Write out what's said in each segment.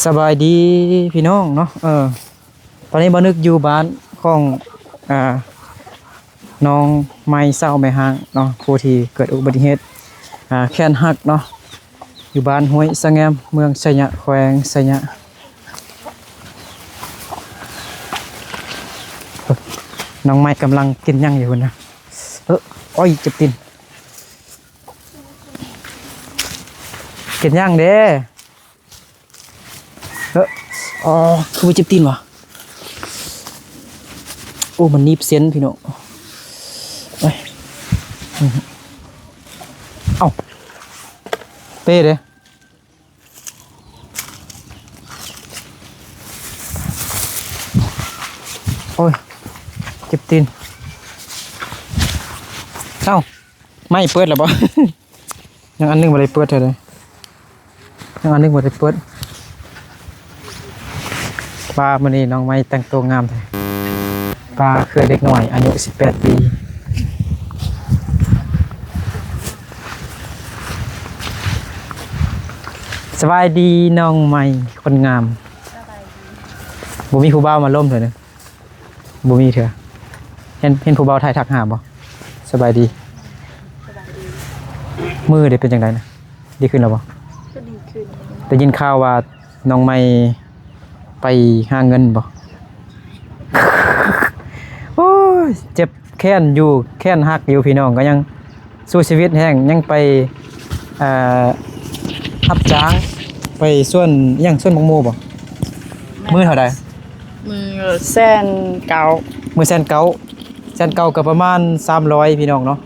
สบายดีพี่น้องเนาะตอนนี้บ่นึกอยู่บ้านของอ่าน้องไม้เศร้าแม่ห้างเนาะผู้ที่เกิดอุบัติเหตุแขนหักเนาะอยู่บ้านห้วยสะแงมเมืองสะยะแขวงสะยะน้องไม้กำลังกินหยังอยู่นะอ้อยเจ็บตีนกินหยังเด้อ๋อคือว่าเจ็บตีนวะโอ้มันนีบเส้นพี่น้องเอ้าเป้เด้โอ้ยเจ็บตีนเอ้าไม่เปิดหรอปะ ยังอันนึงบ่ได้เปิดเลยยังอันนึงบ่ได้เปิดป้ามื้อนี้น้องไม้แต่งตัวงามแท้ป้าคือเด็กหน่อยอายุ18 ปีสบายดีน้องไม้คนงามบ่มีผู้บ่าวมาล้มเถอะนะบ่มีเถอะเห็นผู้บ่าวถ่ายทักหาบ่สบายดีมือได้เป็นจังไดนะดีขึ้นแล้วบ่ก็ดีขึ้นได้ยินข่าวว่าน้องไม้ไปหาเงินบ่ โอ้ยเจ็บแค้นอยู่แค้นหักอยู่พี่น้องก็ยังสู้ชีวิตแห้งยังไปรับจ้างไปส่วนยังส่วนบักโมบ่มื้อเท่าใดมือแซนเก่ามื้อแสนเก่าก็ประมาณ300พี่น้องเนาะ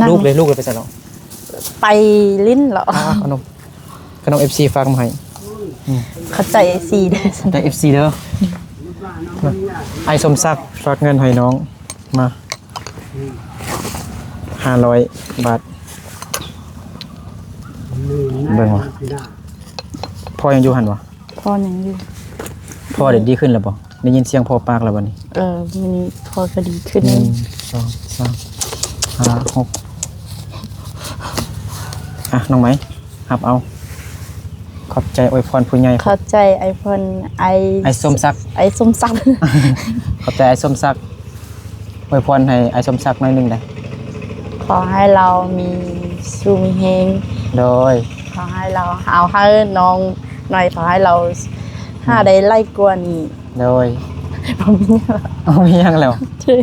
ลูกเลยไปใส่เนาะไปลิ้นเหรอขนม FC ฝากมาให้เข้าใจ FC เด้อใจ FC เด้อไอ้สมศักดิ์ฝากเงินให้น้องมา500 บาทเบิ่งว่ะพ่อยังอยู่หั่นวะพ่อยังอยู่พ่อเด็ดดีขึ้นแล้วบ่ได้ยินเสียงพ่อปากแล้วบัดนี้วันนี้พ่อก็ดีขึ้น1 2 3 5 6น้องไหมหับเอาขอบใจอวยพรผู้ใหญ่ขอบใจไอพรไอส้มซักขอบใจไอส้มซักอวยพรให้ไอส้มซักหน่อยนึงได้ขอให้เรามีสุขเฮงโดยขอให้เราเอาให้น้องหน่อยขอให้เราหาได้ไล่กวนโดยผมมียังแล้วใช่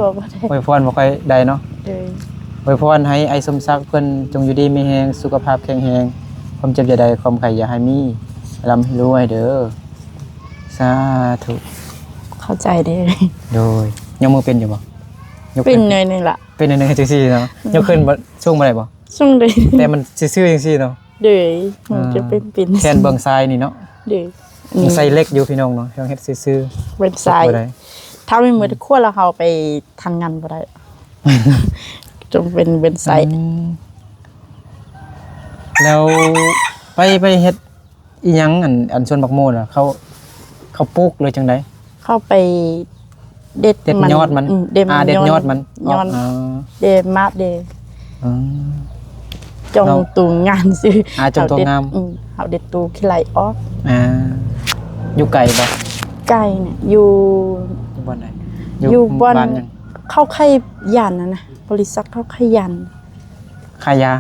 บอกว่าได้อวยพรบ่ค่อยได้เนาะอวยพรให้ไอส้มซักเพิ่นจงอยู่ดีมีแรงสุขภาพแข็งแรงความเจ็บอย่าได้ความไข้อย่าให้มีร่ำรวยเด้อสาธุเข้าใจได้โดยยกมือเป็นอยู่บ่เป็นหน่อยๆล่ะเป็นหน่อยๆจังซี่เนาะยกขึ้นบ่ช่วงบ่ได้บ่ช่วงได้แต่มันซื่อๆจังซี่เนาะเด้อมันจะเป็นแขนเบื้องซ้ายนี่เนาะเด้อใส่เล็กอยู่พี่น้องเนาะยังเฮ็ดซื่อๆเป็นซ้ายถ้าไม่เหมือนขั้วแล้วเฮาไปทำงานบ่ได้จงเป็นซ้ายแล้วไปเฮ็ดอีหยังอันชวนบักโมน่ะเขาปลูกเลยจังได๋เข้าไปเด็ดยอดมันเด็ดยอดมันเด็ดมาเดจงตูงานซื้อจงตูงามเฮาเด็ดตูขี้ไหลออกอยู่ไกลบ่ไกลเนี่ยอยู่บ่อนไหนอยู่บ้านเข้าไข่ยันนะบริษัทเข้าไข่ยันขายยา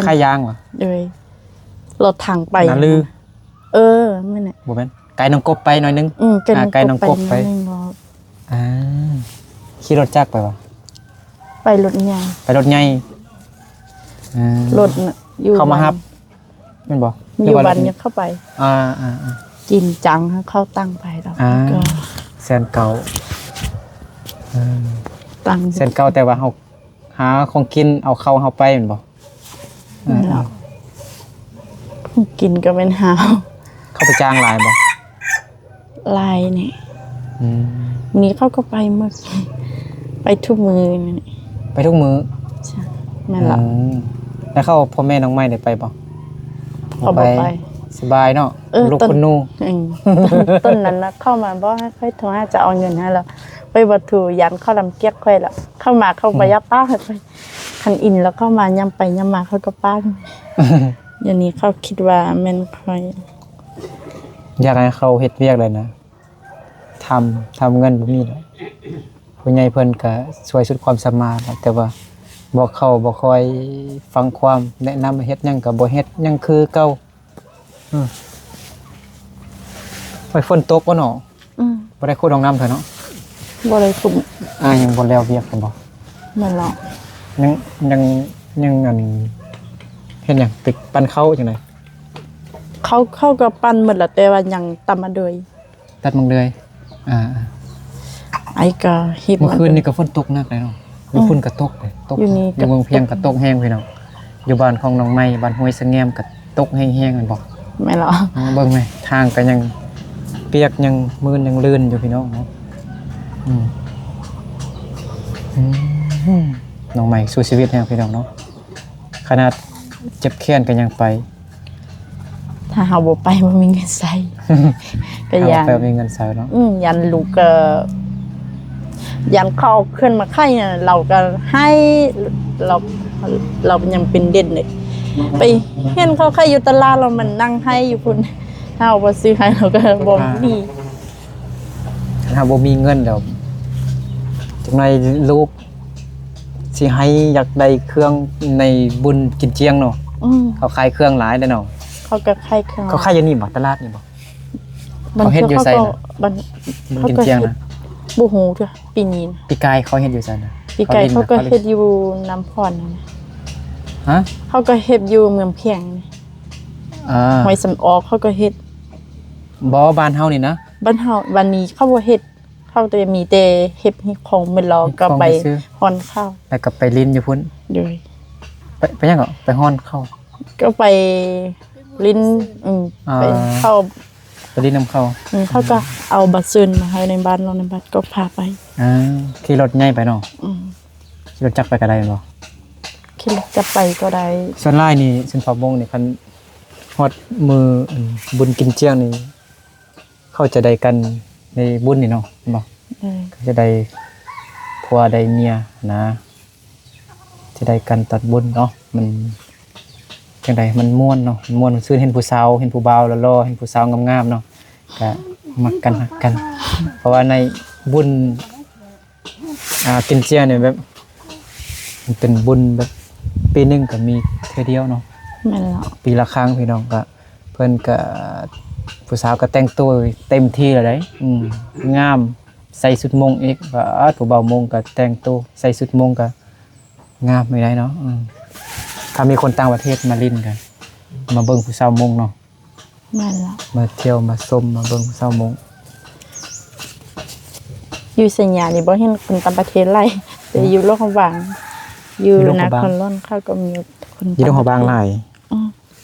ขายยางเหรอเลยรถถังไปนาลือไม่เนี่ยบ่แม่นไกลน้องกบไปหน่อยนึงไกลน้องกบไปขี่รถจักรไปวะไปรถใหญ่รถอยู่เข้ามาฮับแม่นบ่อยู่บ้านเนี่ยเข้าไปจริงจังเข้าตั้งไปแล้วก็แสนเก่าตั้งแสนเก่าแต่ว่าเฮาหาของกินเอาเข้าเฮาไปแม่นบ่กินก็เป็นหาวเข้าไปจ้างลายบ่ลายนี่นี้เขาก็ไปเมื่อไปทุกมือนี่ไปทุกมือใช่แม่นล่ะแล้วเข้าพ่อแม่น้องไม้ได้ไปบ่ไปสบายเนาะลูกคนนูต้นนั้นนะเข้ามาบ่ให้ค่อยโทรหาจะเอาเงินให้แล้วไปวัตถุยันเข้าลำเกียกค่อยละเข้ามาเข้าไปยับป้าให้ไปข คันอินแล้วก็มายำไปยำมาเขาก็ป้านอย่างนี้เขาคิดว่าแม่นค่อย อยากให้เขาเฮ็ดเวียกเลยนะทำเงินบ่มีแล้วผู้ใหญ่เพิ่นก็ช่วยสุดความสามารถแล้วแต่ว่าบ่ค่อยฟังความแนะนำให้เฮ็ดหยังก็บ่เฮ็ดหยังคือเก่าไปฝนตกบ่เนาะบ่ได้ขุดห้องน้ำเถอะเนาะ บ่เลยคุม ยังบ่แล้วเวียกกันบ่ แม่นหรอก ยังยังอันเฮ็ดหยังติดปั้นเข้าจังได๋ เขาก็ปั้นหมดแล้วแต่ว่ายังตำมาโดย ตัดมึงเลยไอ้ก็เฮ็ด เมื่อคืนนี่ก็ฝนตกหนักเลยเนาะอยู่ฝุ่นก็ตกเลยตก อยู่นี่ อยู่เมืองเพียงก็ตกแห้งพี่น้องอยู่บ้านของน้องไม้บ้านห้วยสะแงมก็ตกแห้งๆแม่นบ่ แม่นหรอก เบิ่งไหมทางก็ยังเปียกยังมืนยังลื่นอยู่พี่น้องเนาะน้องใหม่สู้ชีวิตแฮงพี่น้องเนาะขนาดเจ็บแค้นก็ยังไป ถ้าเฮาบ่ไปบ่มีเงินใช้ ก็ยัน ไปมีเงินใช้เนาะ ยันลูกก็ยันเข้าขึ้นมาไข่น่ะเราก็ให้เรายังเป็นเด่นเลยไปเห็นเขาไข่อยู่ตลาดเรามันนั่งให้อยู่พุ่นถ้าเอาบ่ซื้อให้เราก็บ่มี ถ้าบ่มีเงินแล้วจังไดลูกสิให้อยากได้เครื่องในบุญกินเจียงเนาะเขาขายเครื่องหลายเด้อเนาะ เขาก็ไข่เครื่อง เขาขายอยู่นี่บ่ตลาดนี่บ่ เขาเฮ็ดอยู่ไสน่ะ บัน บุญกินเจียงนะ บ่ฮู้จ้ะปีนี้นะ ปีกายเขาเฮ็ดอยู่ไสนะ ปีไก่เขาก็เฮ็ดอยู่น้ำพรนั่นนะ ฮะ เขาก็เฮ็ดอยู่เมืองเพียงนี่หอยสำออกเขาก็เฮ็ด บ่บ้านเฮานี่นะ บ้านเฮาวันนี้เขาบ่เฮ็ดเขาแต่มีแต่เฮ็ดของเม็ดลอก็ไปฮอนข้าว แล้วก็ไปลิ้นอยู่พุ่น โดย ไปยังก็ไปฮ้อนเข้า ก็ไปลิ้นไปเข้า ไปลิ้นน้ำเข้า เขาก็เอาบัตรซึนมาให้ในบ้านเราในบ้านก็พาไป ขี่รถใหญ่ไปเนาะขี่รถจักรไปก็ได้บ่ คิดจะไปก็ได้ ส่วนหลายนี่สินพอบงนี่คันฮอดมือบุญกินเจียงนี่เขาจะได้กันในบุญนี่เนาะบ่ก็จะได้ผัวได้เมียนะจะได้กันตัดบุญเนาะมันจังไดมันม่วนเนาะม่วนซื่อเห็นผู้สาวเห็นผู้บ่าวหล่อๆเห็นผู้สาวงามๆเนาะก็มักกันฮักกัน เพราะว่าในบุญกินเจียเนี่ยแบบมันเป็นบุญแบบปีนึงก็มีเทื่อเดียวเนาะ แม่นแล้ว ปีละครั้งพี่น้องก็เพิ่นก็ผู้สาวก็แต่งตัวเต็มที่แล้วได้งามใส่ชุดมงอีกว่าผู้บ่าวมงก็แต่งตัวใส่ชุดมงก็งามไม่ได้เนาะถ้ามีคนต่างประเทศมาลิ้นกันมาเบิ่งผู้สาวมงเนาะ แม่นแล้ว มาเที่ยวมาชมมาเบิ่งผู้สาวมง อยู่สัญญานี่บ่เห็นคนต่างประเทศไล่แต่อยู่โลกของบางอยู่นครล้นเขาก็มีคน ยี่ต้องหอบางหลาย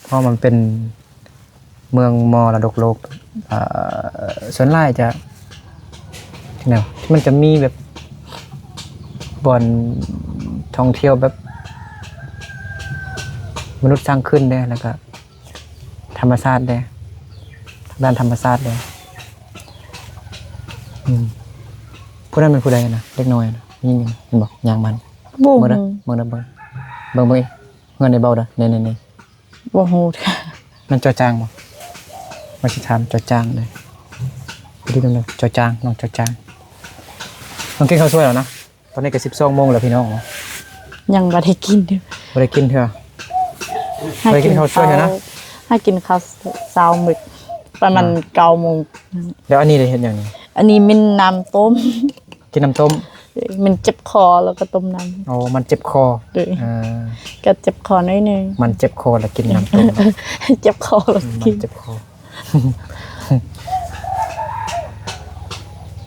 เพราะมันเป็นเมืองมรดกโลกส่วนหลายจะแนวมันจะมีแบบบ่อนท่องเที่ยวแบบมนุษย์สร้างขึ้นได้แล้วก็ธรรมชาติได้ด้านธรรมชาติได้ผู้นั้นเป็นผู้ใดนะเล็กน้อยนะยิ่งเห็นบอกอย่างมัน บ่ เมื่อนะเมื่อนะเบิ่งเงินในเบาเด้อนี่ บ่ฮู้ค่ะ มันจอจางบ่มาสิถามจอจางเลยไปดูกันเลยจอจางน้องจอจางน้องกินข้าวสวยแล้วนะตอนนี้ก็12 โมงแล้วพี่น้อง ยังบ่ได้กินเด้อ บ่ได้กินเถอะบ่ได้กินข้าวสวยนะ ให้กินข้าวเช้ามื้อประมาณ9 โมง แล้วอันนี้ได้เฮ็ดหยังนี่ อันนี้มันน้ำต้ม กินน้ำต้ม มันเจ็บคอแล้วก็ต้มน้ำ โอ้มันเจ็บคอ ก็เจ็บคอหน่อยนึง มันเจ็บคอแล้วกินน้ำต้ม เจ็บคอแล้ว มั กิ น น เจ็บคอ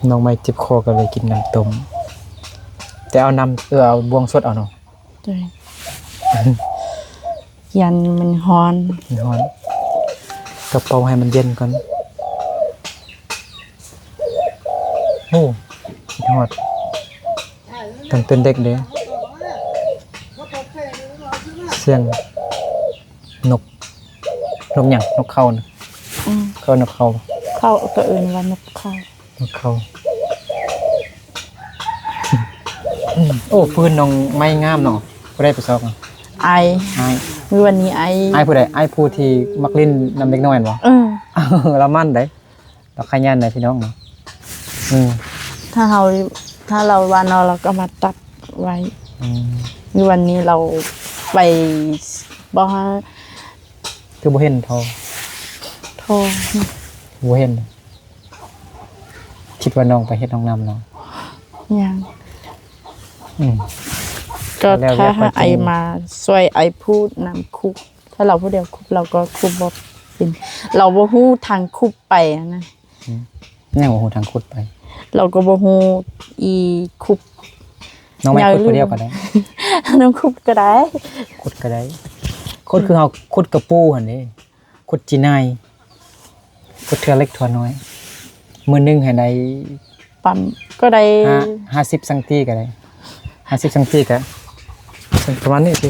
น้องไม่เจ็บคอก็เลยกินน้ำต้มแต่เอาน้ำเอาบวงสดเอาเนาะ ด้วยยันมันฮ้อน มันร้อนกระเป๋าให้มันเย็นก่อนโอ้ยอดตั้งเป็นเด็กเด้เสียงนกหยังนกเขานะเขานกเขา เข้าก็อื่นว่านกเข้าน กเขา โอ้พื้นน้องไม้งามเนาะ ผู้ใดไปซอกอ่ะ ไอ อ้าย มีวันนี้ไอ อ้ายผู้ใดอ้ายผู้ที่มักลิ้นนำเด็กน้อยบ่ เรามั่นได้เราขยันได้พี่น้องเนาะถ้าเราวันเราก็มาตัดไว้มีวันนี้เราไปบ่ฮะ คือบ่เห็นทอ โทร บ่เห็นคิดว่าน้องไปเฮ็ดน้องนำเนาะ ยัง อืม ก็ แล้ว ถ้า อยากไป ไอมาช่วยไอพูดนำคุกถ้าเราผู้เดียวคุกเราก็คุกบ่เป็นเราบ่ฮู้ทางคุกไปอะนะ ยังบ่ฮู้ทางขุดไป เราก็บ่ฮู้อีคุก น้องไม่ขุดผู้เดียวก็ได้ น้องคุกก็ได้ ขุดก็ได้ขุดคือเฮาขุดกระปูหั่นเด้ขุดจีนายขุดเทื่อเล็กเทื่อน้อยมื้อนึงให้ได้ ปั๊มก็ได้ 50 ซังตีก็ได้50 ซังตีก็ประมาณนี้สิ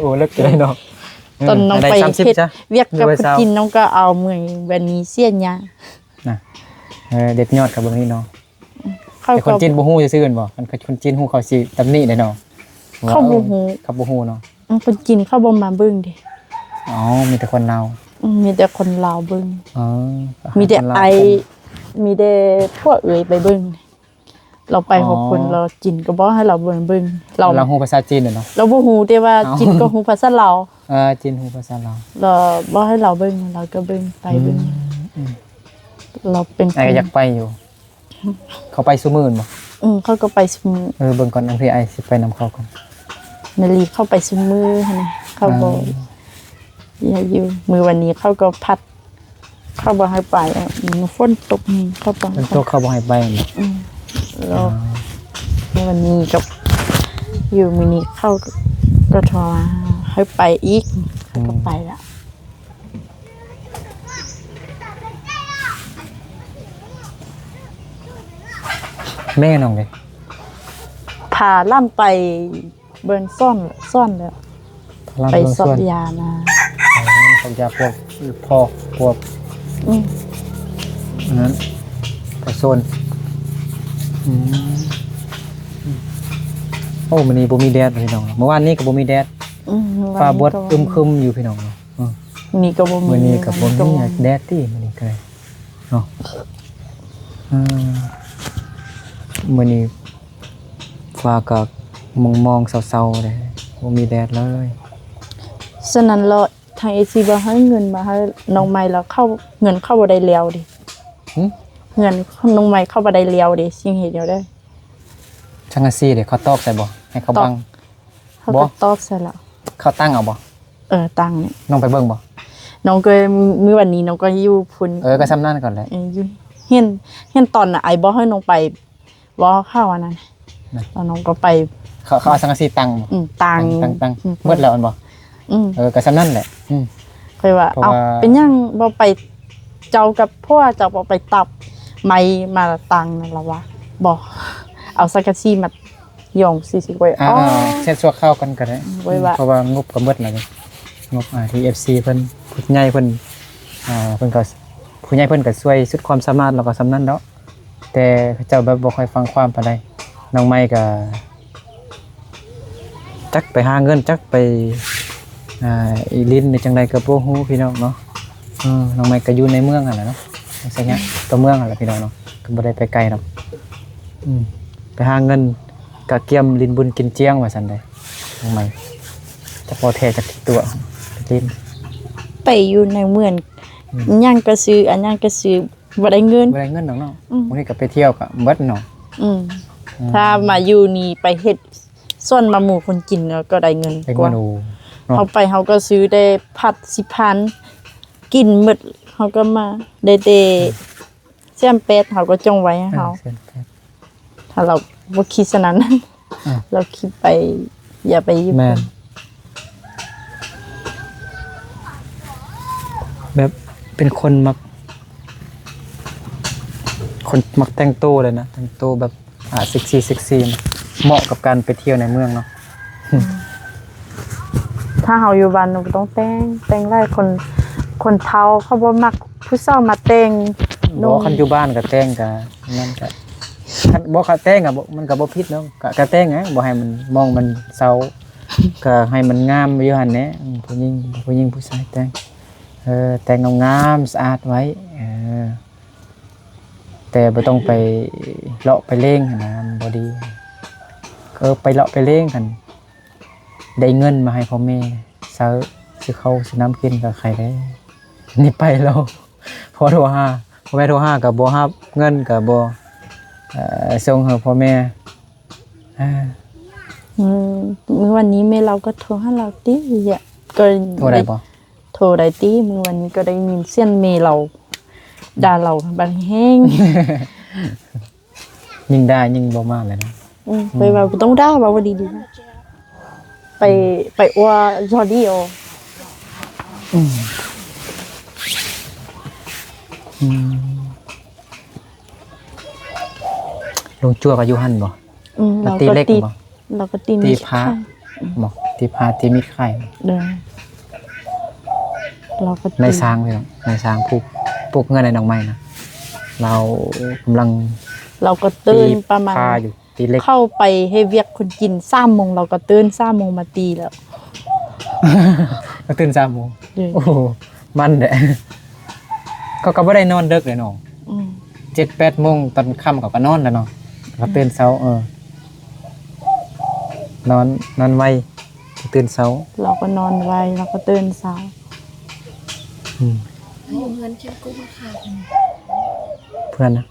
โอ้เลิกได้เนาะ ตอนน้องไป ด้30 เฮ็ด จ้ะ เวียกกับผู้กินน้องก็เอาเมืองแบบนี้เสียนยา น่ะเด็ดยอดกับเบิ่งนี่เนาะ เข้า แต่คนจีนบ่ฮู้ซื่อๆกันบ่มันคนจีนฮู้เขาสิตำหนิได้เนาะ เข้าบ่ฮู้ เขาบ่ฮู้เนาะ คนกินเข้าบ่มาเบิ่งดิ อ๋อมีแต่คนลาว มีแต่คนลาวเบิ่ง อ๋อ มีแต่ไอมีแต่พวกเอ๋ยไปเบิ่งเราไป6คนเราจินก็บ่ให้เราเบิ่งเราฮู้ภาษาจีนเนาะ เราบ่ฮู้แต่ว่าจินก็ฮู้ภาษาลาว จีนฮู้ภาษาลาว เราบ่ให้เราเบิ่งเราก็เบิ่งไปเบิ่งเราเป็น ไอ้ก็อยากไปอยู่ เขาไปซุมื้อบ่ เขาก็ไปซุมือ เบิ่งก่อนอันที่ไอ้สิไปนำเขาก่อน นาลีเข้าไปซุมือหั่นนะเขาบ่อย่าอยู่มื้อวันนี้เขาก็พัดเขาบ่ให้ไปฝนตกนี่เขาบ่ มันตัวเขาบ่ให้ไปบ่ แล้ววันนี้กับอยู่มินิเข้าก็โทรมาให้ไปอีกก็ไปละ แม่น้องเด้ พาล่ำไปเบิร์นซ่อนแล้วไปสอบยามา เขาจะพวกพ่อพวกนั้นไปโซนโอ้มื้อนี้บ่มีแดดพี่น้องเมื่อวานนี้ก็บ่มีแดดฟ้าบดอึมครึมอยู่พี่น้องเนาะ นี่ก็บ่มี มื้อนี้ก็บ่มีแดดติมื้อนี้ก็ได้เนาะมื้อนี้ฟ้าก็มองๆเศร้าๆเลยบ่มีแดดเลย ฉะนั้นเราทาง AC บ่ให้เงินมาให้น้องใหม่แล้วเข้าเงินเข้าบ่ได้แล้วดิเงินน้องใหม่เข้าบ่ได้แล้วดิสิ่งเฮ็ดเดียวได้ ช่างอาซี่เดี๋ยวเขาตอกใส่บ่ให้เขาบัง เขาก็ตอบใส่แล้ว เขาตั้งเอาบ่ ตังค์นี่ น้องไปเบิ่งบ่ น้องก็มื้อวันนี้น้องก็อยู่พุ่น ก็ซ้ำนั่นก่อนแหละ อยู่เห็นตอนน่ะไอ้บ่ให้น้องไปบ่เข้าอันนั้นตอนน้องก็ไป เขาเอาสังกะสีตั้งบ่ ตัง ตั้งหมดแล้วอันบ่ก็ซ้ำนั่นแหละค่อยว่า เพราะ เอา ว่า เป็นหยังบ่ไปเจ้ากับพ่อเจ้าบ่ไปตับไม้มาตังนั่นล่ะวะบ่เอาสักกะซี่มาย่องสิไว้เช็ดชั่วข้าวกันก็ได้ ไว้ว่า เพราะว่างบก็หมดแล้วนี่งบที่ FC เพิ่นผู้ใหญ่เพิ่นเพิ่นก็ผู้ใหญ่เพิ่นก็ช่วยสุดความสามารถแล้วก็ซ้ำนั่นเนาะแต่เจ้าแบบบ่ค่อยฟังความปานใดน้องไม้ก็จักไปหาเงินจักไปอีลิ้นในจังใดก็บ่ฮู้พี่น้องเนาะน้องไม้ก็อยู่ในเมืองนั่นแหละเนาะจังซี่เนี่ยตัวเมืองนั่นแหละพี่น้องเนาะก็บ่ได้ไปไกลเนาะไปหาเงินกะเกียมลิ้นบุญกินเจียงว่าซั่นได้น้องไม้จะพอแท้จักที่ตัวลิ้น ไปอยู่ในเมืองยังก็ซื้ออันยังก็ซื้อบ่ได้เงิน บ่ได้เงินดอกเนาะบางทีก็ไปเที่ยวก็เบิดเนาะ ถ้ามาอยู่นี่ไปเฮ็ดส่วนมาหมู่คนกินก็ได้เงิน เป็น กว่า เมนู เขาไปเขาก็ซื้อได้ผัด10,000กินหมดเขาก็มาได้แซมเป็ดเขาก็จงไว้ให้เขาถ้าเราบ่คิดซะนั้นเราคิดไปอย่าไปยุ่ง แม่นแบบเป็นคนมักแต่งตัวเลยนะแต่งตัวแบบเซ็กซี่เหมาะกับการไปเที่ยวในเมืองเนาะ ถ้าเฮาอยู่บ้านเราต้องแต่งหลายคนเฒ่าเขาบ่มักผู้สาวมาแต่ง บ่คันอยู่บ้านก็แต่งก็นั่นก็คันบ่คันแต่งก็บ่มันก็บ่ผิดเนาะก็แต่งไงบ่ให้มันมองมันเศร้า ก็ให้มันงามอยู่หั่นแหละผู้หญิงผู้ชายแต่งแต่งงามๆสะอาดไว้แต่บ่ต้องไปเลาะไปเล่งนะมันบ่ดีไปเลาะไปเล่งกันได้เงินมาให้พ่อแม่ซื้อข้าวซื้อน้ำกินกับใครได้นี่ไปแล้วพ่อแม่โทรหาก็บ่รับเงินก็บ่ส่งให้พ่อแม่มื้อวันนี้แม่เราก็โทรหาเราติอ่ะก็โทรได้บ่โทรได้ติมื้อวันนี้ก็ได้ยินเสียงแม่เราด่าเราบัดแฮง ยิ่งได้ยิ่งบ่มากเลยนะไปว่าบ่ต้องด่าว่าดีๆไปอวจอดีอ๋อลงจั่วกับอยู่หั่นบ่เราตีเล็กบ่เราก็ตีตีพระบ่ตีพระตีมิตรไข่เด้อเราก็ในช้างพี่น้องในช้างปลูกเงินในดอกไม้นะเรากำลังเราก็ตื่นประมาณอยู่ตีเล็กเข้าไปให้เวียกคนกิน3 โมงเราก็ตื่น3 โมงมาตีแล้วก็ตื่น3 โมงโอ้มันแหละก็บ่ได้นอนดึกเลยน้อง7-8 โมงตอนค่ำก็นอนแล้วเนาะก็ตื่นเช้านอนไวตื่นเช้าเราก็นอนไวเราก็ตื่นเช้าเงินเช่นกุ้งค่ะเพื่อนนะ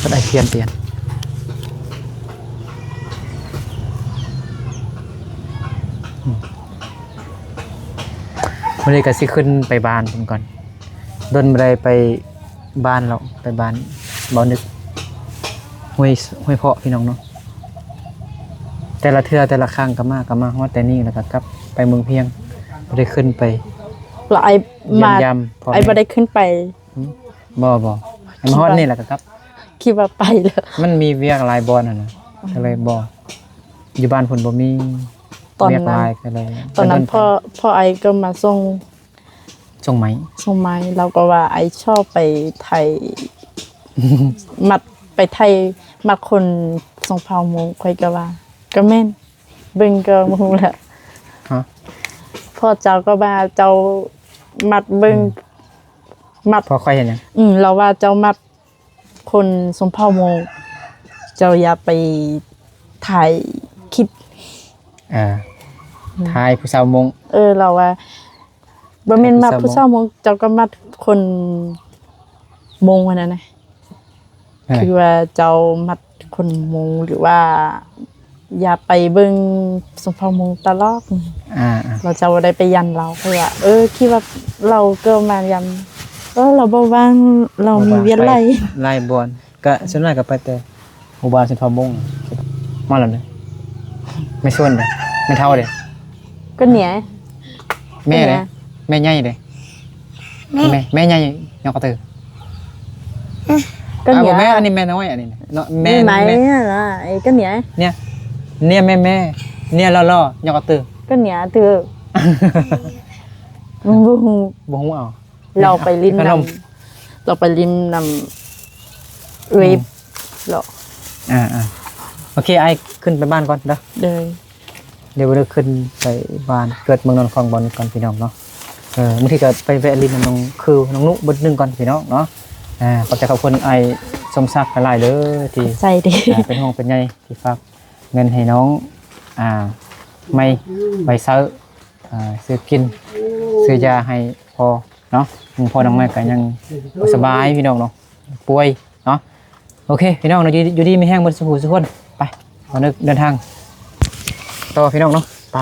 ก็ได้เปลี่ยนวันนี้ก็สิขึ้นไปบ้านผมก่อนดนไปไปบ้านเราไปบ้านบ่นึกห้วยเพาะพี่น้องเนาะแต่ละเทื่อแต่ละครั้งก็มาฮอดแต่นี่แล้วก็กลับไปเมืองเพียงบ่ได้ขึ้นไปแล้วไอ้บ่ได้ขึ้นไปบ่มาฮอดนี่แหละก็กลับคิดว่าไปแล้วมันมีเวียกหลายบ่น่ะก็เลยบ่อยู่บ้านเพิ่นบ่มีตอนนั้นพ่อไอ้ก็มาส่งไหมเราก็ว่าไอ้ชอบไปไทยมัดไปไทยมัดคนทรงเผ่ามงค่อยก็ว่าก็แม่นเบิ่งก็บ่ฮู้แล้วพ่อเจ้าก็ว่าเจ้ามัดเบิ่งมัดพอค่อยเห็นหยังเราว่าเจ้ามัดคนทรงเผ่ามงเจ้าอย่าไปถ่ายคลิปทายผู้สาวมงเราว่าบ่แม่นมัดผู้สาวมงเจ้าก็มัดคนมงอันนั้นนะคือว่าเจ้ามัดคนมงหรือว่าอย่าไปเบิ่งสมภามงตลอดเราจะได้ไปยันเราเพราะว่าคิดว่าเราก็มายันเราบ่ว่างเรามีเวียนไล่บอนก็ส่วนมากก็ไปแต่หมู่บ้านสมภามงมาแล้วเด้ไม่ชวนเด้ไม่เท่าเด้ก็เหนียแม่เด้แม่ใหญ่เด้แม่ใหญ่ยอกกระตือก็เหนียแม่อันนี้แม่น้อยอันนี้เนาะแม่ล่ะไอ้ก็เหนียเนี่ยแม่เนี่ยล่อๆยอกกระตือก็เหนียตือบ่ฮู้เอาเราไปลิ้นนำเวฟเหรอโอเคไอ้ขึ้นไปบ้านก่อนเด้อเดี๋ยวเราขึ้นไปบ้านเกิดเมืองนนท์คลองบอลก่อนพี่น้องเนาะบางทีก็ไปแวะลิ้นน้องคือน้องนุบดนึงก่อนพี่น้องเนาะขอบใจขอบคุณไอ้สมศักดิ์หลายเด้อที่ใจดีเป็นห่วงเป็นใยที่ฝากเงินให้น้องไม่ใบเซอร์ซื้อกินซื้อยาให้พอเนาะพอน้องแม่ก็ยังสบายพี่น้องเนาะป่วยเนาะโอเคพี่น้องเราอยู่ดีไม่แห้งบนสุขุสุขคนไปเอาเดินทางต่อพี่น้องเนาะไป